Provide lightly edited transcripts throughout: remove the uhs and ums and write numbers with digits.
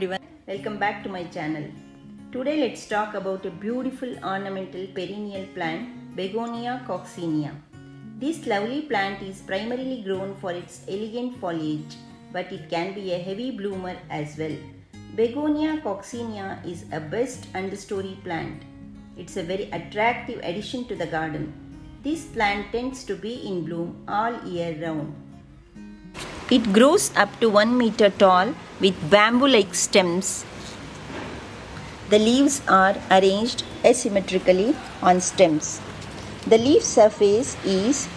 everyone, welcome back to my channel. Today let's talk about a beautiful ornamental perennial plant, Begonia coccinea. This lovely plant is primarily grown for its elegant foliage, but it can be a heavy bloomer as well. Begonia coccinea is a best understory plant. It's a very attractive addition to the garden. This plant tends to be in bloom all year round. It grows up to 1 meter tall with bamboo-like stems. The leaves are arranged asymmetrically on stems. The leaf surface is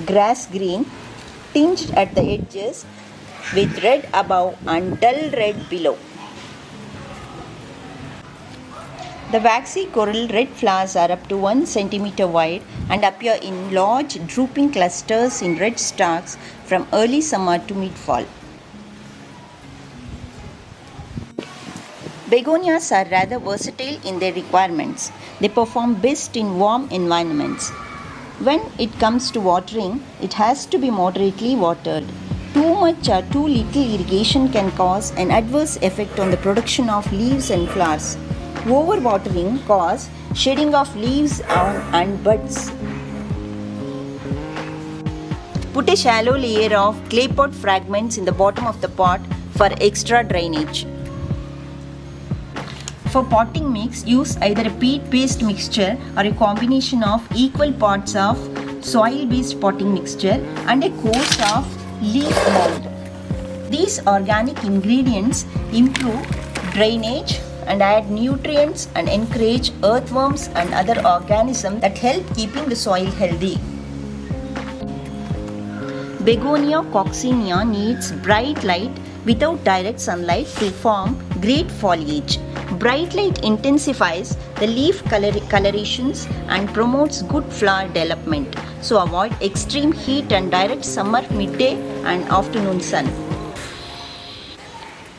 grass green, tinged at the edges with red above and dull red below. The waxy coral red flowers are up to 1 centimeter wide and appear in large drooping clusters in red stalks from early summer to mid-fall. Begonias are rather versatile in their requirements. They perform best in warm environments. When it comes to watering, it has to be moderately watered. Too much or too little irrigation can cause an adverse effect on the production of leaves and flowers. Overwatering causes shedding of leaves and buds. Put a shallow layer of clay pot fragments in the bottom of the pot for extra drainage. For potting mix, use either a peat-based mixture or a combination of equal parts of soil-based potting mixture and a course of leaf mold. These organic ingredients improve drainage and add nutrients and encourage earthworms and other organisms that help keeping the soil healthy. Begonia coccinea needs bright light without direct sunlight to form great foliage. Bright light intensifies the leaf colorations and promotes good flower development. So avoid extreme heat and direct summer midday and afternoon sun.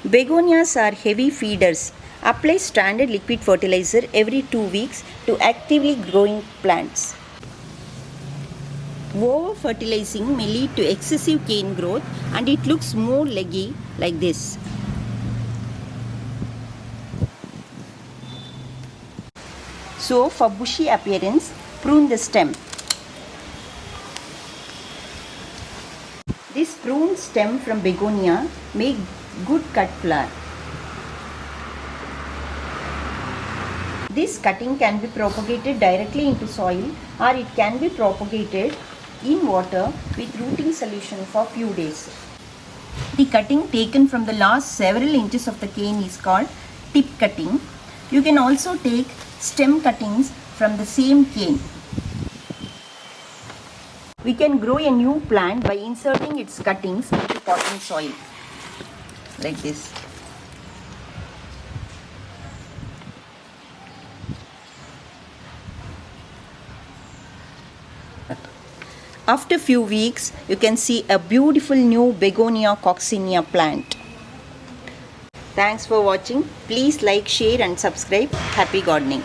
Begonias are heavy feeders. Apply standard liquid fertilizer every 2 weeks to actively growing plants. Over-fertilizing may lead to excessive cane growth and it looks more leggy like this. So, for bushy appearance, prune the stem. This pruned stem from begonia make good cut flower. This cutting can be propagated directly into soil or it can be propagated in water with rooting solution for few days. The cutting taken from the last several inches of the cane is called tip cutting. You can also take stem cuttings from the same cane. We can grow a new plant by inserting its cuttings into potting soil like this. After few weeks, you can see a beautiful new Begonia coccinea plant. Thanks for watching. Please like, share and subscribe. Happy gardening.